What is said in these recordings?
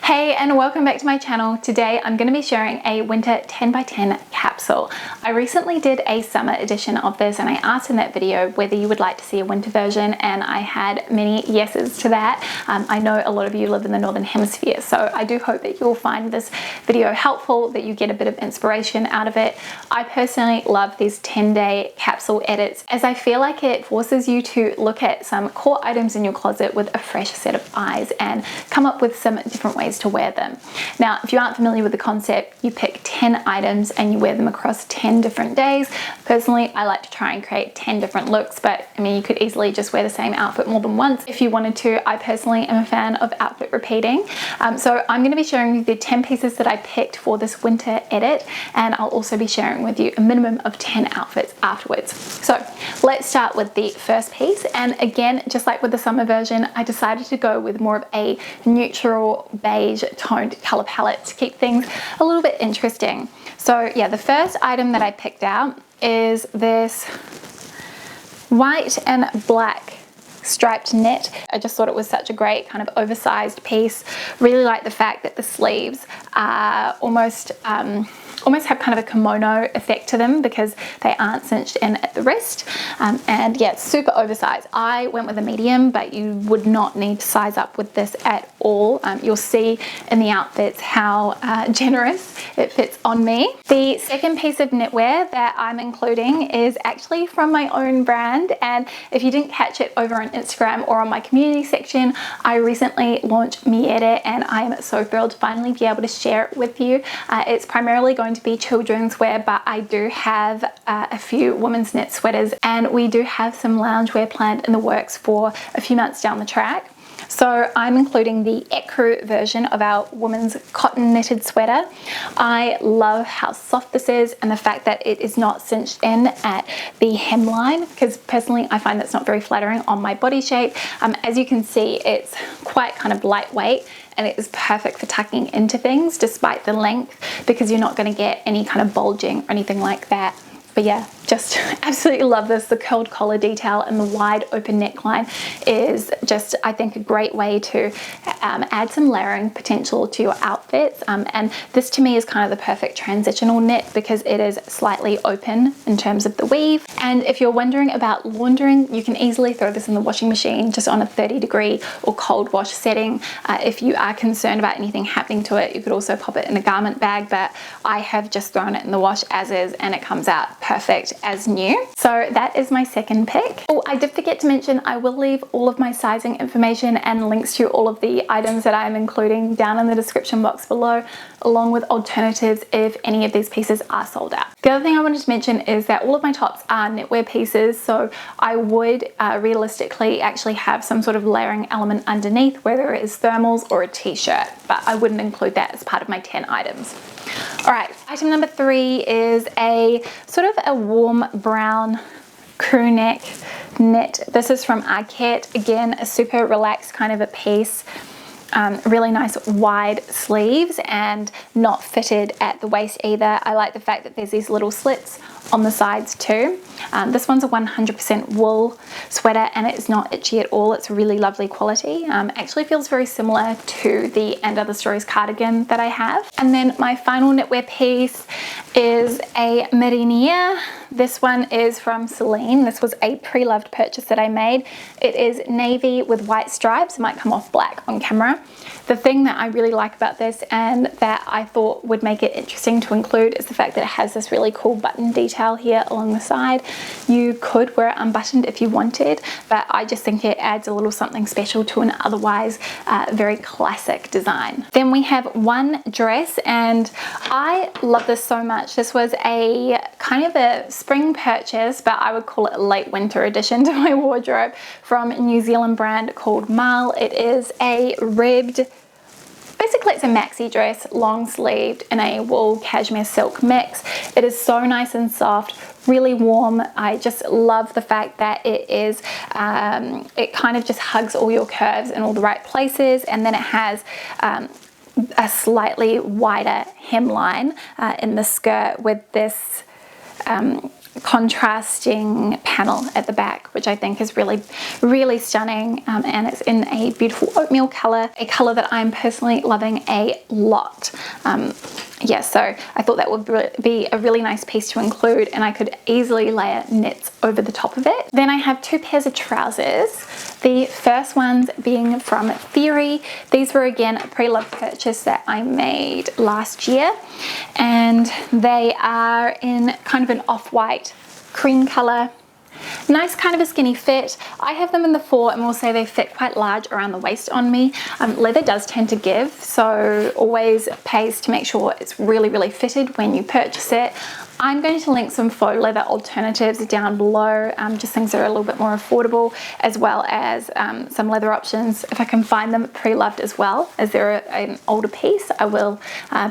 Hey, and welcome back to my channel. Today I'm going to be sharing a winter 10x10 capsule. I recently did a summer edition of this and I asked in that video whether you would like to see a winter version, and I had many yeses to that. I know a lot of you live in the Northern Hemisphere, so I do hope that you'll find this video helpful, that you get a bit of inspiration out of it. I personally love these 10-day capsule edits as I feel like it forces you to look at some core items in your closet with a fresh set of eyes and come up with some different ways to wear them. Now, if you aren't familiar with the concept, you pick 10 items and you wear them across 10 different days. Personally, I like to try and create 10 different looks, but I mean, you could easily just wear the same outfit more than once if you wanted to. I personally am a fan of outfit repeating. So I'm going to be sharing you the 10 pieces that I picked for this winter edit, and I'll also be sharing with you a minimum of 10 outfits afterwards. So let's start with the first piece. And again, just like with the summer version, I decided to go with more of a neutral beige toned color palette to keep things a little bit interesting. So yeah, the first item that I picked out is this white and black striped knit. I just thought it was such a great kind of oversized piece. Really like the fact that the sleeves are almost have kind of a kimono effect to them because they aren't cinched in at the wrist. And yeah, it's super oversized. I went with a medium, but you would not need to size up with this at all. You'll see in the outfits how generous it fits on me. The second piece of knitwear that I'm including is actually from my own brand, and if you didn't catch it over on Instagram or on my community section, I recently launched Miere, and I am so thrilled to finally be able to share it with you. It's primarily going to be children's wear, but I do have a few women's knit sweaters, and we do have some loungewear planned in the works for a few months down the track. So I'm including the ecru version of our women's cotton knitted sweater. I love how soft this is and the fact that it is not cinched in at the hemline, because personally I find that's not very flattering on my body shape. As you can see, it's quite kind of lightweight, and it is perfect for tucking into things despite the length, because you're not going to get any kind of bulging or anything like that. But yeah, just absolutely love this. The curled collar detail and the wide open neckline is just, I think, a great way to add some layering potential to your outfits. And this to me is kind of the perfect transitional knit because it is slightly open in terms of the weave. And if you're wondering about laundering, you can easily throw this in the washing machine just on a 30-degree or cold wash setting. If you are concerned about anything happening to it, you could also pop it in a garment bag, but I have just thrown it in the wash as is and it comes out perfect as new. So that is my second pick. Oh, I did forget to mention, I will leave all of my sizing information and links to all of the items that I'm including down in the description box below, along with alternatives if any of these pieces are sold out. The other thing I wanted to mention is that all of my tops are knitwear pieces, so I would realistically actually have some sort of layering element underneath, whether it is thermals or a t-shirt, but I wouldn't include that as part of my 10 items. All right, item number 3 is a sort of a warm brown crew neck knit. This is from Arket. Again, a super relaxed kind of a piece. Really nice wide sleeves and not fitted at the waist either. I like the fact that there's these little slits on the sides too. This one's a 100% wool sweater and it's not itchy at all. It's really lovely quality. Actually feels very similar to the And Other Stories cardigan that I have. And then my final knitwear piece is a merinier. This one is from Celine. This was a pre-loved purchase that I made. It is navy with white stripes. It might come off black on camera. The thing that I really like about this and that I thought would make it interesting to include is the fact that it has this really cool button detail here along the side. You could wear it unbuttoned if you wanted, but I just think it adds a little something special to an otherwise very classic design. Then we have one dress, and I love this so much. This was a kind of a spring purchase, but I would call it a late winter addition to my wardrobe, from a New Zealand brand called Marl. It is a ribbed, basically it's a maxi dress, long sleeved in a wool cashmere silk mix. It is so nice and soft, really warm. I just love the fact that it is, it kind of just hugs all your curves in all the right places, and then it has a slightly wider hemline in the skirt with this contrasting panel at the back, which I think is really stunning, and it's in a beautiful oatmeal color, a color that I'm personally loving a lot. Yeah, so I thought that would be a really nice piece to include, and I could easily layer knits over the top of it. Then I have two pairs of trousers. The first ones being from Theory. These were again a pre-loved purchase that I made last year, and they are in kind of an off-white cream color. Nice kind of a skinny fit. I have them in the 4 and will say they fit quite large around the waist on me. Leather does tend to give, so always pays to make sure it's really fitted when you purchase it. I'm going to link some faux leather alternatives down below, just things that are a little bit more affordable, as well as some leather options if I can find them pre-loved as well. As they're an older piece, I will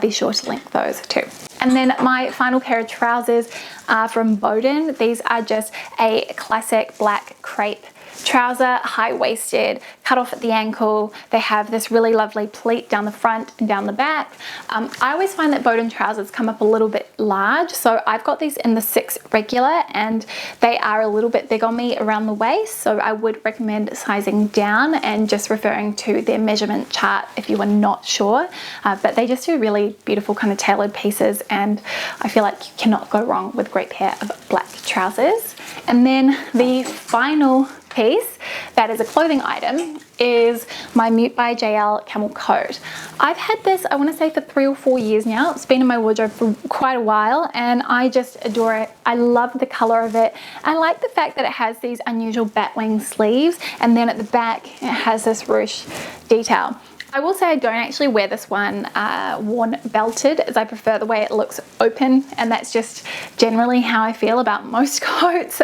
be sure to link those too. And then my final pair of trousers are from Boden. These are just a classic black crepe trouser, high-waisted, cut off at the ankle. They have this really lovely pleat down the front and down the back. I always find that Boden trousers come up a little bit large, so I've got these in the 6 regular, and they are a little bit big on me around the waist, so I would recommend sizing down and just referring to their measurement chart if you are not sure. But they just do really beautiful kind of tailored pieces, and I feel like you cannot go wrong with a great pair of black trousers. And then the final piece that is a clothing item is my Mute by JL camel coat. I've had this, I want to say, for 3 or 4 years now. It's been in my wardrobe for quite a while, and I just adore it. I love the color of it. I like the fact that it has these unusual batwing sleeves, and then at the back it has this ruche detail. I will say I don't actually wear this one worn belted, as I prefer the way it looks open, and that's just generally how I feel about most coats.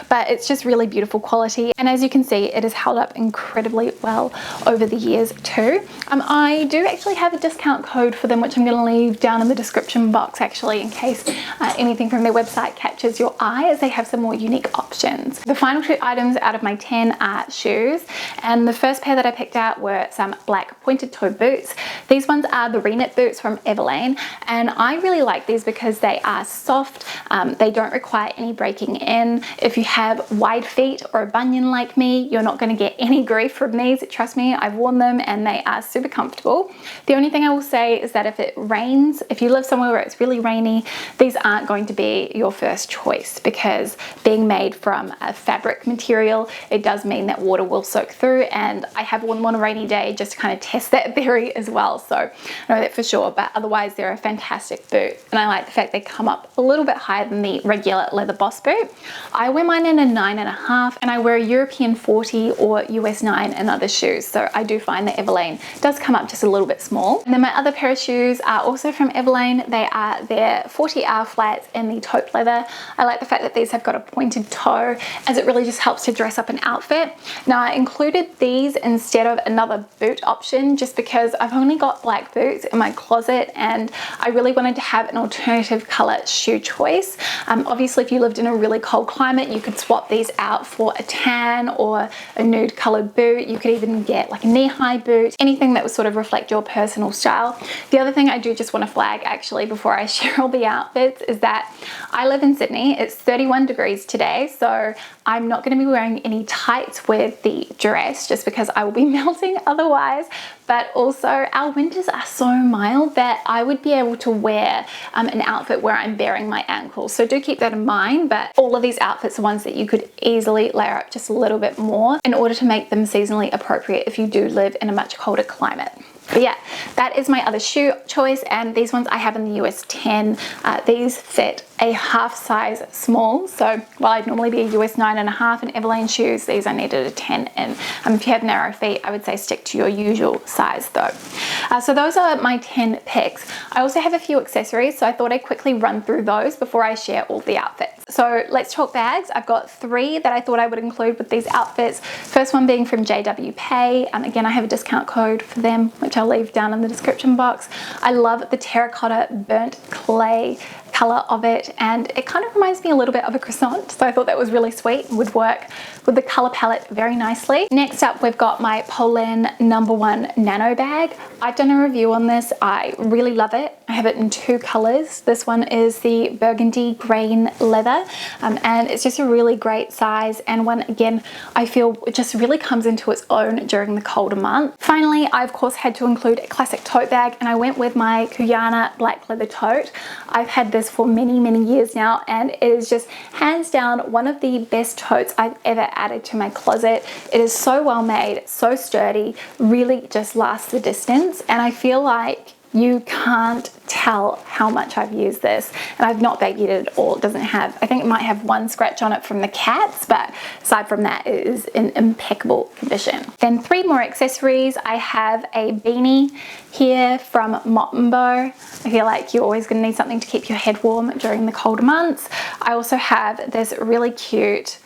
But it's just really beautiful quality, and as you can see, it has held up incredibly well over the years too. I do actually have a discount code for them, which I'm going to leave down in the description box actually, in case anything from their website catches your eye, as they have some more unique options. The final 2 items out of my 10 are shoes, and the first pair that I picked out were some black pointed toe boots. These ones are the Reknit boots from Ellery, and I really like these because they are soft. They don't require any breaking in. If you have wide feet or a bunion like me, you're not going to get any grief from these. Trust me, I've worn them and they are super comfortable. The only thing I will say is that if it rains, if you live somewhere where it's really rainy, these aren't going to be your first choice, because being made from a fabric material, it does mean that water will soak through, and I have worn them on a rainy day just to kind of test that theory as well, so I know that for sure. But otherwise, they're a fantastic boot, and I like the fact they come up a little bit higher than the regular leather boss boot. I wear mine in a 9.5, and I wear a European 40 or US 9 in other shoes, so I do find that Ellery does come up just a little bit small. And then my other pair of shoes are also from Ellery. They are their 40R flats in the taupe leather. I like the fact that these have got a pointed toe, as it really just helps to dress up an outfit. Now, I included these instead of another boot option just because I've only got black boots in my closet, and I really wanted to have an alternative color shoe choice. Obviously, if you lived in a really cold climate, you could swap these out for a tan or a nude colored boot. You could even get like a knee-high boot, anything that would sort of reflect your personal style. The other thing I do just want to flag actually before I share all the outfits is that I live in Sydney. It's 31 degrees today, so I'm not going to be wearing any tights with the dress just because I will be melting otherwise. But also, our winters are so mild that I would be able to wear an outfit where I'm baring my ankles. So do keep that in mind, but all of these outfits are ones that you could easily layer up just a little bit more in order to make them seasonally appropriate if you do live in a much colder climate. But yeah, that is my other shoe choice, and these ones I have in the US 10. These fit a half size small, so while I'd normally be a US 9.5 in Ellery shoes, these I needed a 10 in. If you have narrow feet, I would say stick to your usual size though. So those are my 10 picks. I also have a few accessories, so I thought I'd quickly run through those before I share all the outfits. So let's talk bags. I've got 3 that I thought I would include with these outfits. First one being from JW Pay. Again, I have a discount code for them, which I'll leave down in the description box. I love the terracotta burnt clay color of it, and it kind of reminds me a little bit of a croissant, so I thought that was really sweet and would work with the color palette very nicely. Next up, we've got my Polène #1 nano bag. I've done a review on this. I really love it. I have it in 2 colors. This one is the burgundy grain leather, and it's just a really great size, and one, again, I feel it just really comes into its own during the colder months. Finally, I of course had to include a classic tote bag, and I went with my Kuyana black leather tote. I've had this for many years now, and it is just hands down one of the best totes I've ever added to my closet. It is so well made, so sturdy, really just lasts the distance, and I feel like you can't tell how much I've used this, and I've not bagged it at all. It doesn't have, I think it might have 1 scratch on it from the cats, but aside from that, it is in impeccable condition. Then 3 more accessories. I have a beanie here from Motombo. I feel like you're always gonna need something to keep your head warm during the colder months. I also have this really cute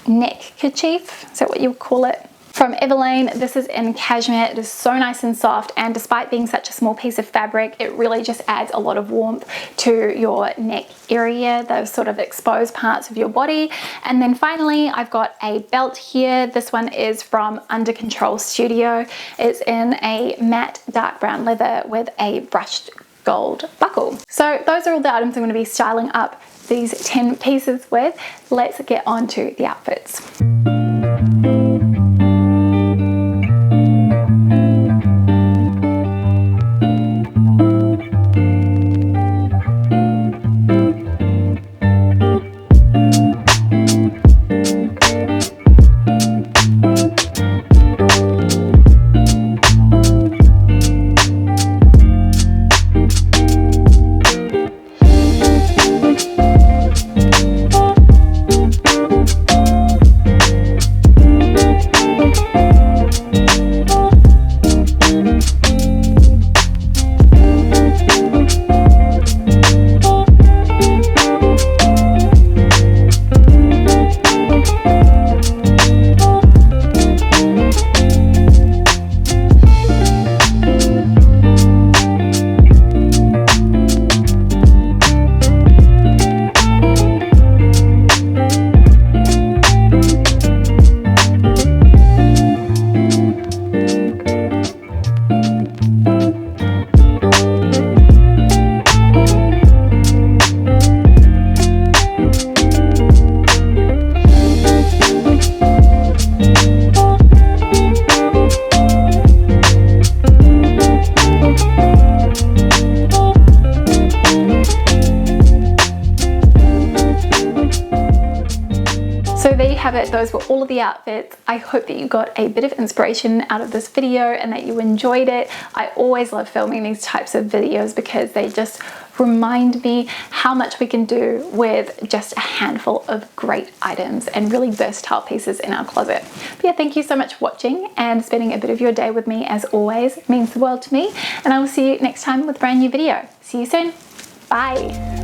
neck kerchief, is that what you would call it? From Everlane. This is in cashmere. It is so nice and soft, and despite being such a small piece of fabric, it really just adds a lot of warmth to your neck area, those sort of exposed parts of your body. And then finally, I've got a belt here. This one is from Under Control Studio. It's in a matte dark brown leather with a brushed gold buckle. So those are all the items I'm going to be styling up these 10 pieces with. Let's get on to the outfits. So there you have it. Those were all of the outfits. I hope that you got a bit of inspiration out of this video and that you enjoyed it. I always love filming these types of videos because they just remind me how much we can do with just a handful of great items and really versatile pieces in our closet. But yeah, thank you so much for watching and spending a bit of your day with me as always. It means the world to me, and I will see you next time with a brand new video. See you soon. Bye.